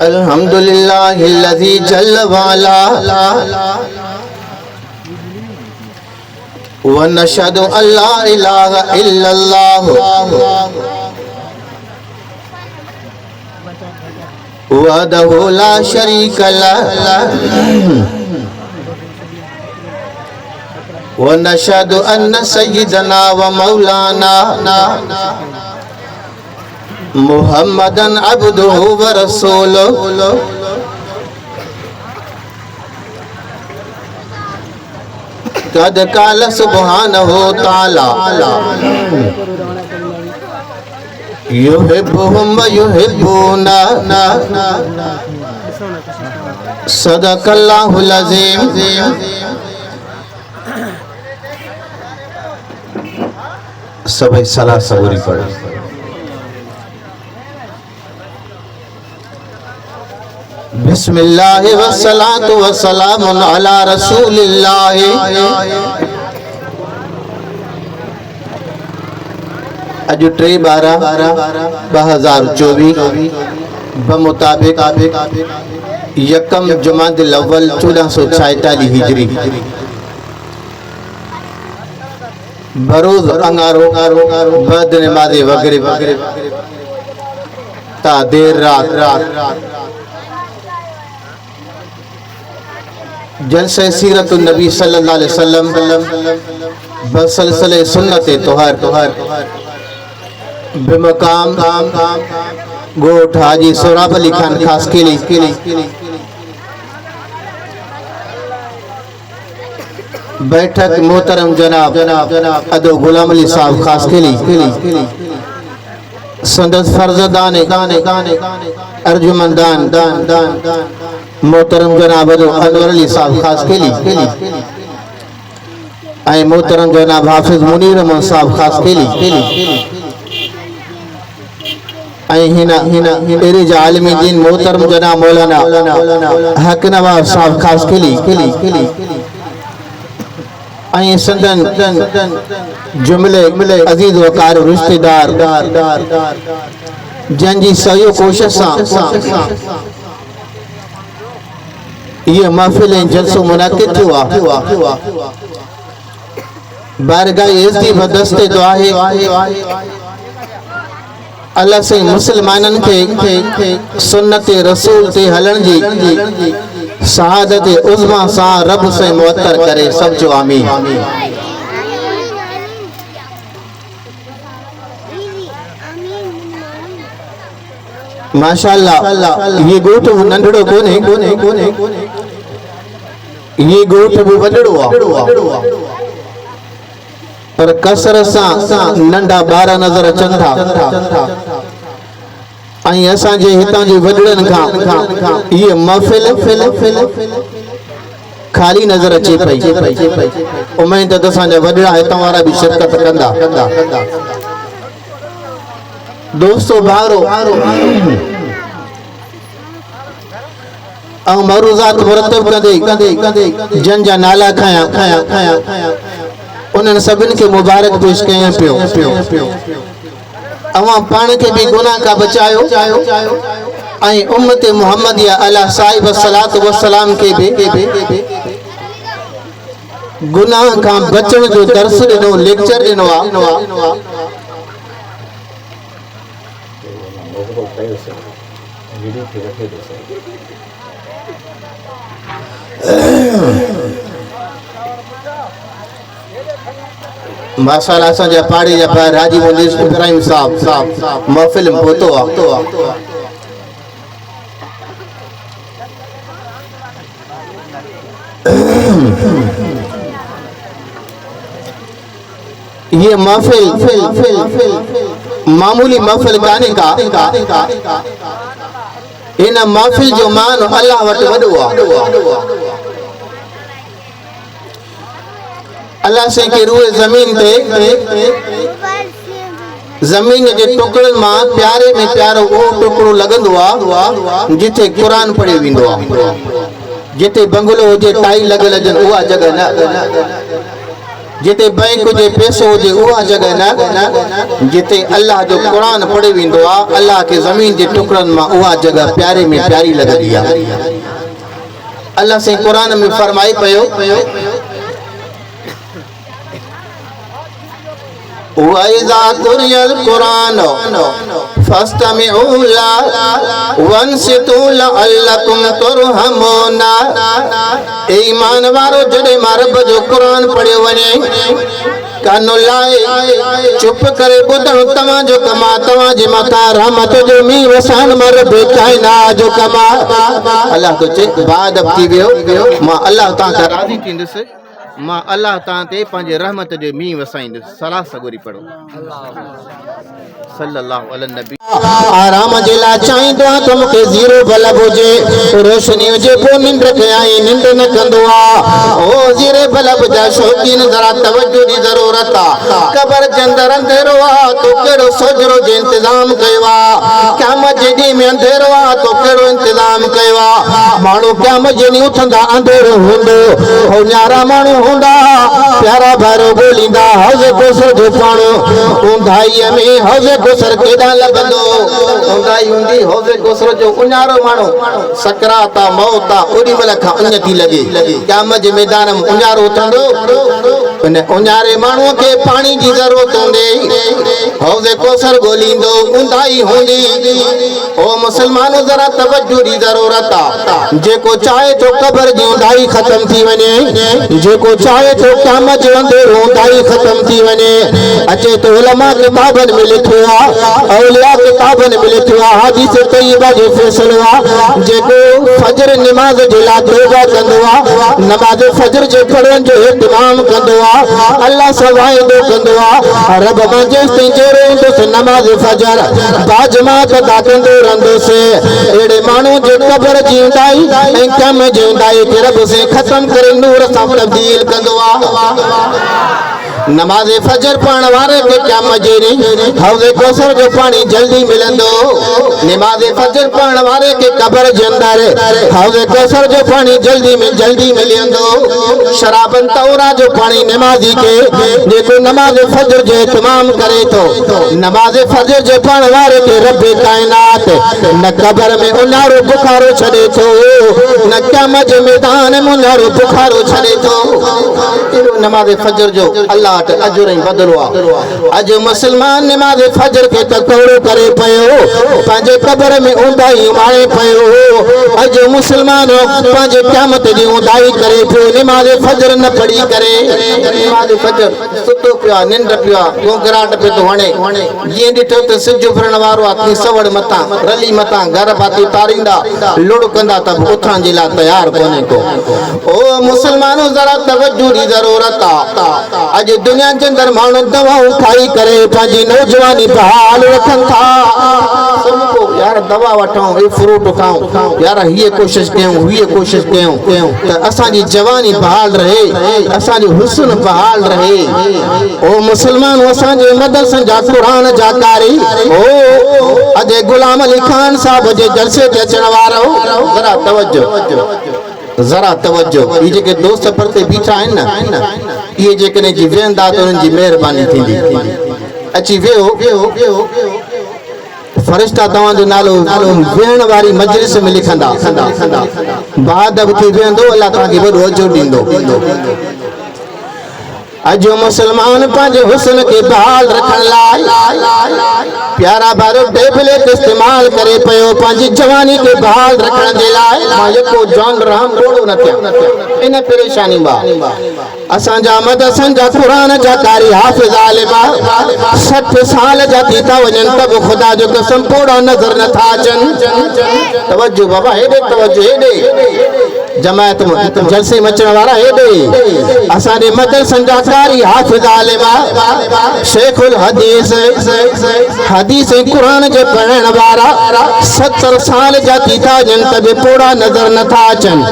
अल्हम्दुलिल्लाहिल्लज़ी जल्ल वाला व नशहदु अल्ला इलाहा इल्लल्लाह वहदहु ला शरीक लह व नशहदु अन्न सय्यदना व मौलाना मुहम्मदन अब्दुहु व रसूलुहु कद काल सुब्हानहु तआला युहिब्बुहुम व युहिब्बूना सदक़ल्लाहुल अज़ीम। सभी सलाह सबूरी पढ़ो। बिस्मिल्लाहि वस्सलातु वस्सलामु अला रसूलिल्लाहि। अज 3/12/2024 बमुताबिक यकम जुमादिल अव्वल 1446 हिजरी बरोज अंगारो बद नमाज़े वगैरह ता देर रात जलसे सीरत नबी सल्लल्लाहु अलैहि वसल्लम बसलसले सुन्नत तोहर बेमकाम गोठ हाजी सोराब अली खान खास केली बैठक मोहतरम जनाब अदो गुलाम अली साहब खास केली संदस फर्जदान अर्जुमंदान मोहतरम जनाब अदो अनवर अली साहब खास केली आई मोहतरम जनाब हाफिज मुनीर रहमान साहब खास केली आई हिना एरिज आलमी दीन मोहतरम जनाब मौलाना हक नवाज साहब खास केली आई संदन जुमले अजीज वकार रिश्तेदार जंजी सहयोग कोशिश ये महफिल जलसो मुनाकिद हुआ बारगाह इज़्ज़त बदस्ते दुआ है अल्लाह से मुसलमानन के सुन्नत रसूल ते हलन जी शहादत उज़्मा सा रब से मुअत्तर करे। सब जो आमीन। माशाअल्लाह ये गोठ नंढड़ो कोने ये गोठ भी वडड़ो पर कसरत सा नंढा बारा नजर अचन था आई असा जे हितां जे वडड़न खां ये महफिल खाली नजर अचे पई। उम्मीद त असां जा वडड़ा हितां वारा भी शिरकत कंदा। दोस्तों भारो ऐं मरूज़ात मुरतब कंदे जन जा नाला खाया उन्हनि सभिनि खे मुबारक पेश कयां पियो। अवां पाण खे भी गुनाह का बचायो ऐं उम्मत मुहम्मदिया अला साहिब सलात व सलाम के भी गुनाह का बचण जो दर्स दिनो लेक्चर दिनो आ। माशाअल्लाह असा जा पाड़ी जा भाई राजी मुनीस इब्राहिम साहब महफिल में पहुतो आ। ये महफिल मामूली महफिल काने का इन महफिल जो मान अल्लाह वट वडो आ। अल्लाह से के रूए जमीन ते जमीन जे टुकड़न मां प्यारे में प्यारो वो टुकड़ो लगंदो आ जिथे कुरान पढ़े विंदो आ। जिथे बंगलो होजे टाई लगे लजन उहा जगह न जिते बैंक जे पैसो हुजे उहा जगह न जिते अल्लाह जो कुरान पढ़े वेंदो आहे अल्लाह के ज़मीन जे टुकड़नि मां उहा जगह प्यारे में प्यारी लॻंदी आहे अल्लाह से कुरान में फरमाए पियो वइज़ा कुरियल कुरान फस्तमिउ लहु वंसितू लअल्लकुम तुरहमून ईमान वारो जॾहिं मां रब जो कुरान पढ़ियो वञे कानो लाए चुप करे ॿुधणु तव्हांजो कमा तव्हांजे मथां रहमत जो मींहुं वसाइण मां रब काइनात जो कमा अल्लाह तो चए बाद थी वियो मां अल्लाह तव्हां खां राज़ी थींदुसि मां अल्लाह तव्हां ते पंहिंजे रहमत जो मींहुं वसाईंदुसि सलाह सगोरी पढ़ो सल्लल्लाहु अलैहि नबी आराम जे लाइ चाहींदो आहे त मूंखे ज़ीरो बल्ब हुजे रोशनी हुजे पोइ निंड खे आई निंड न कंदो आहे ओ ज़ीरे बल्ब जा शौक़ीन ज़रा तवज्जो जी ज़रूरत आहे क़बर जे अंदरि अंधेरो आहे तो कहिड़ो सोजरो जो इंतज़ाम कयो आहे क़यामत जे ॾींहं में अंधेरो आहे तो कहिड़ो इंतज़ाम कयो आहे माण्हू क़यामत जे ॾींहुं उथंदा अंधेरो हूंदो हो न्यारा माण्हू हूंदा प्यारा भारो ॻोल्हींदा हौज़ कोसर जो पाणो ऊंधाईअ में हौज़ कोसर केॾां लॻंदो ऊंधाई हूंदी हौज़ कोसर जो उन्यारो माण्हू सकरात आहे मौत आहे ओॾी महिल खां उञ थी लॻे क़यामत जे मैदान में उन्यारो उथंदो उन उन्यारे माण्हूअ खे पाणी जी ज़रूरत हूंदी हौज़ कोसर ॻोल्हींदो ऊंधाई हूंदी ओ मुस्लमानो ज़रा तवज्जो जी ज़रूरत आहे जेको चाहे थो क़बर जी ऊंधाई ख़तम थी वञे जेको चाहे थो क़यामत जो अंधेरो ऊंधाई ख़तम थी वञे अचे तो उलमा किताबनि में लिखियो आहे औलिया किताबनि में लिखियो आहे हदीस तय्यबा जो फ़ैसिलो आहे जेको फजर निमाज़ जे लाइ तौबा कंदो आहे नमाज़ फजर जे पढ़ण जो इत्माम कंदो आहे अल्लाह सां वाइदो कंदो आहे रब मां जेसिताईं जहिड़ो हूंदुसि नमाज़ फजर बाजमात अदा कंदो रहंदुसि अहिड़े माण्हू जे क़बर जी ऊंधाई ऐं कम जी ऊंधाई खे रब से ख़तम करे नूर सां तब्दील कंदो आहे नमाज़ फजर पढ़ण वारे खे क़यामत जे ॾींहुं हौज़ कौसर जो पाणी जल्दी मिलंदो नमाज़ फजर पढ़ण वारे खे क़बर जे अंदरि हौज़ कौसर जो पाणी जल्दी मिलंदो शराबन तौरा जो पाणी नमाज़ी खे जेको नमाज़ फजर जो इत्माम करे थो नमाज़ फजर जो पढ़ण वारे खे रब काइनात न क़बर में उन्हारो बुखारो छॾे थो न क़यामत जे मैदान में उन्हारो बुखारो छॾे थो नमाज़ फजर जो अल्लाह अजुर ऐं बदिलो आहे अॼु मुस्लमान नमाज़ फजर खे तकड़ो करे पियो पंहिंजे क़बर में ऊंधाई मारे पियो अॼु मुस्लमान पंहिंजे क़यामत जी ऊंधाई करे पियो नमाज़ फजर न पढ़ी करे नमाज़ फजर सुतो पियो आहे निंड पियो आहे गोगराट पियो थो हणे जीअं ॾिठो त सिज उभरण वारो आहे सवड़ मथां रली मथां घर भाती तारींदा लुड़ कंदा त उथण जे लाइ तयार कोन्हे को ओ मुस्लमानो ज़रा तवज्जो जी ज़रूरत आहे अॼु दुनिया जे अंदरि माण्हू दवाऊं खाई करे पंहिंजी नौजवानी बहाल रखनि था यार दवा वठूं हे फ्रूट खाऊं यार हीअ कोशिशि कयूं हीअ कोशिशि कयूं त असांजी जवानी बहाल रहे असांजो हुस्न बहाल रहे ओ मुस्लमान असांजे मदरसनि जा क़ुरान जा कारी ओ अॼु गुलाम अली खान साहब जे जलसे ते अचण वारो ज़रा तवज्जो ये जेके दोस्त परते बीठा आहिनि न इहे जेकॾहिं जी वेहंदा त उन्हनि जी महिरबानी थींदी अची वियो फरिश्ता तव्हांजो नालो वेहण वारी मजलिस में लिखंदा बाद थी वेहंदो अल्लाह तव्हांखे वॾो अजर ॾींदो अॼु मुस्लमान पंहिंजे हुस्न खे बहाल रखण लाइ प्यारा भारो टेबलेट इस्तेमाल करे पियो पंहिंजी जवानी खे बहाल रखण जे लाइ मां यको जॉन रहम थोरो न थिया इन परेशानी मां असांजा मदरसनि जा क़ुरान जा कारी हाफ़िज़ आलिमा 60 साल जा थी था वञनि त बि ख़ुदा जो कसम पोड़ा नज़र नथा अचनि तवज्जो बाबा हेॾे तवज्जो हेॾे जमायत जलसे में अचण वारा हेॾे असांजे मदरसनि जा कारी हाफ़िज़ आलिमा शेखुल हदीस कुरान जे पढ़ण वारा 70 साल जा थी था वञनि त बि पोड़ा नज़र नथा अचनि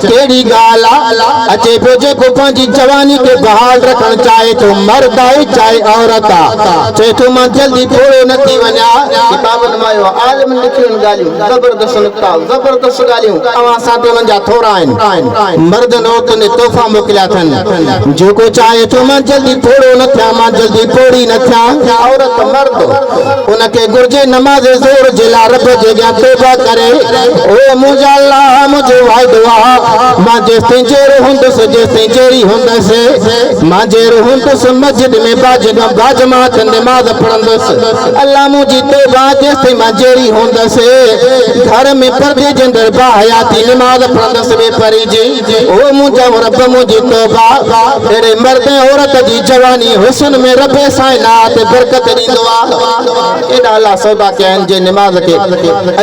कहिड़ी ॻाल्हि आहे अचे पियो जेको पंहिंजी जवानी खे बहाल रखण चाहे थो मर्द आहे चाहे औरत आहे चए थो मां जल्दी थोरो न थी वञा किताबनि मां आलिम लिखियूं ॻाल्हियूं ज़बरदस्त ॻाल्हियूं अवां सां ते उन्हनि जा थोरा मर्दन औरतुन ने तोहफा मोकिलिया अथनि जेको चाहे थो मां जल्दी थोड़ो न थियां मां जल्दी थोड़ी न थियां औरत मर्द उनखे घुर्जे नमाज़ ज़ोर जे लाइ रब जे अॻियां तौबा करे ओ मुंहिंजा अल्लाह मुंहिंजो वाइदो आहे मां जेसिताईं जहिड़ो हूंदुसि जेसिताईं जहिड़ी हूंदसि मां जहिड़ो हूंदुसि मस्जिद में बाजमात नमाज़ पढ़ंदुसि अल्लाह मुंहिंजी तौबा जेसिताईं मां जहिड़ी हूंदसि घर में पर्दे जे अंदरि बाहयाती नमाज़ पढ़ंदसि बेपरी जी ओ मुंहिंजा रब मुंहिंजी तौबा अहिड़े मर्द औरत जी जवानी हुस्न में रब साइनात बरकत ॾींदो आहे एॾा अलाह सौदा कया आहिनि जे नमाज़ खे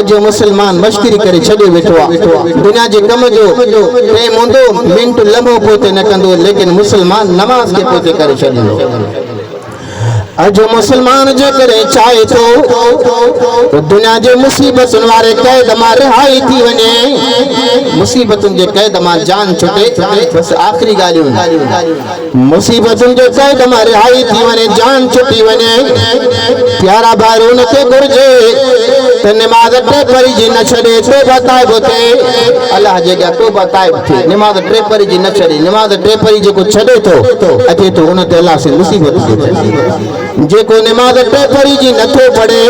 अॼु मुस्लमान मश्किरी करे छॾे वेठो आहे दुनिया जे कम जो टाइम हूंदो मिंट लम्हो पोइ न कंदो लेकिन मुस्लमान नमाज़ खे पोइ करे छॾींदो अॼु मुस्लमान जे करे चाहे थो दुनिया जे मुसीबतुनि वारे क़ैद मां रिहाई थी वञे मुसीबतुनि जे क़ैद मां जान छुटे बसि आख़िरी ॻाल्हियूं मुसीबतुनि जे क़ैद मां रिहाई थी वञे जान छुटी वञे प्यारा भाई उनखे घुर्जे त नमाज़ टे परी जी न छॾे तौबा ताइब थिए अलाह जे अॻियां तौबा ताइब थिए नमाज़ टे परी जी न छॾे नमाज़ टे परी जेको छॾे थो अचे थो उन ते अलाह से मुसीबत थी जेको नमाज़ टे परी जी नथो पढ़े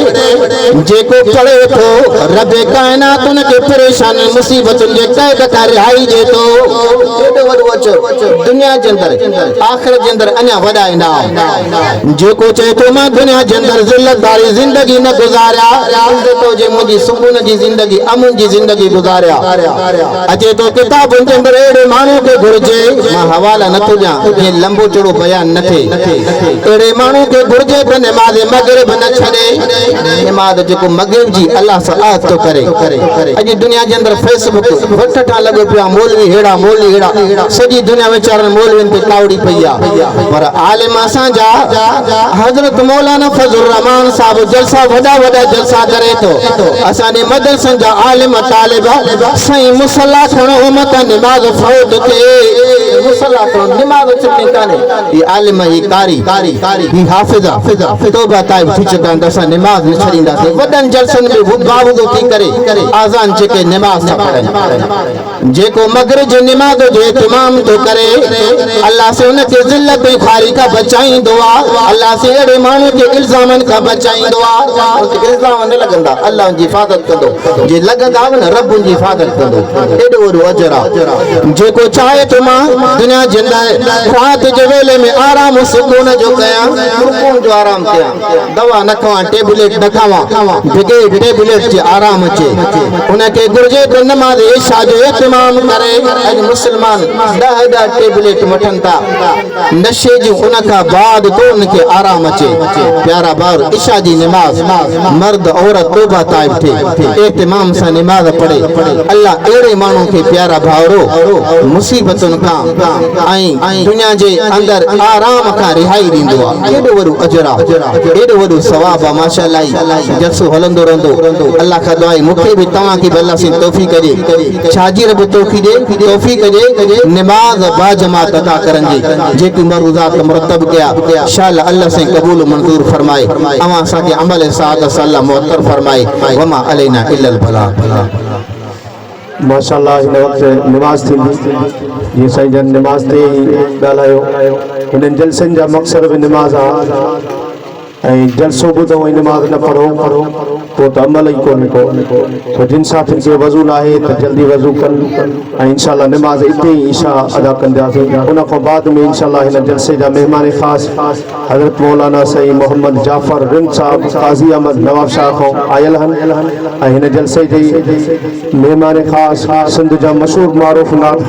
जेको पढ़े थो रब कायनात उनखे परेशानी मुसीबतुनि जे क़ैद खां रिहाई ॾे थो एॾो वॾो अचो दुनिया जे अंदरि आख़िरत जे अंदरि अञा वॾा इनाम जेको चए थो मां दुनिया जे अंदरि ज़िल्लत वारी ज़िंदगी न गुज़ारिया जे मुंहिंजी सुकून जी ज़िंदगी अमन जी ज़िंदगी गुज़ारिया अचे थो किताबुनि जे अंदरि अहिड़े माण्हू खे घुर्जे मां हवाला नथो ॾियां जीअं लंबो चौड़ो बयान न थिए अहिड़े माण्हू खे घुर्जे त नमाज़ मग़रिब न छॾे नमाज़ जेको मग़रिब जी अल्लाह सां आत थो करे अॼु दुनिया जे अंदरि फेसबुक वठा लॻो पियो आहे मौलवी हेड़ा सॼी दुनिया वीचारनि मौलवियुनि ते कावड़ी पई आहे पर आलिम असांजा हज़रत मौलाना फज़लुर रहमान साहिब जलसा वॾा जलसा करे थो असांजे मदरसनि जा आलिम तालिब साईं मुसल्ला खणो मत नमाज़ फौत थिए मुसल्ला खणो नमाज़ छुटी कान्हे ही आलिम ही कारी ही हाफ़िज़ तौबा ताइब थी चुका आहिनि असां नमाज़ न छॾींदासीं वॾनि जलसनि में बावजूदु थी करे आज़ान जेके नमाज़ था पढ़नि जेको मग़रिब जी नमाज़ जो इत्माम थो करे अल्लाह से उनखे ज़िल्लत ऐं खारी खां बचाईंदो आहे अल्लाह से अहिड़े माण्हू खे इल्ज़ामनि खां बचाईंदो आहे इल्ज़ाम न लॻंदा अल्लाह उनजी हिफ़ाज़त कंदो जे लॻंदा न रब उनजी हिफ़ाज़त कंदो एॾो वॾो अजर आहे जेको चाहे थो मां दुनिया जे अंदरि राति जे वेले में आराम सुकून जो कयां सुकून जो आराम कयां दवा न खावां टेबलेट न खावां बग़ैर टेबलेट जे आराम अचे उनखे घुर्जे त नमाज़ इशा जो इत्माम करे अॼु मुस्लमान 10 टेबलेट वठनि था नशे जी उन खां बाद तो उनखे आराम अचे प्यारा भाउ इशा जी नमाज़ मर्द औरत तौबा ताइब थिए इत्माम सां नमाज़ पढ़े अल्लाह अहिड़े माण्हू खे प्यारा भाउरो मुसीबतुनि खां ऐं दुनिया जे अंदरि आराम खां रिहाई ॾींदो आहे एॾो वॾो अजर आहे एॾो वॾो सवाब आहे माशाअल्लाह जलसो हलंदो रहंदो अल्लाह खां दुआ मूंखे बि तव्हांखे बि अल्लाह से तौफ़ीक़ ॾे छाजी रब तौफ़ीक़ ॾे नमाज़ बाजमात अदा करण जी जेकी मरूज़ात मुरतब कया इंशाअल्लाह अल्लाह से क़बूल मंज़ूर फरमाए अवां असांखे अमल साद सल्ला मुअत्तर फरमाए वमा अलैना इल्लल बलाग माशाअल्लाह हिन वक़्तु नमाज़ थींदी जीअं साईं जन नमाज़ ते ॻाल्हायो हिननि जलसनि जा मक़सद बि नमाज़ आहे ऐं जलसो ॿुधो ऐं नमाज़ न पढ़ो पोइ त अमल ई कोन्हे को जिन साथियुनि खे वज़ू न आहे त जल्दी वज़ू कनि ऐं इंशाअल्लाह नमाज़ हिते ई इशा अदा कंदासीं उन खां बाद में इंशाअल्लाह हिन जलसे जा महिमान ख़ासि हज़रत मौलाना सईद मोहम्मद जाफ़र रिंग साहब क़ाज़ी अहमद नवाब शाह खां आयल आहिनि ऐं हिन जलसे जी महिमान ख़ासि सिंध जा मशहूरु मारूफ़ नात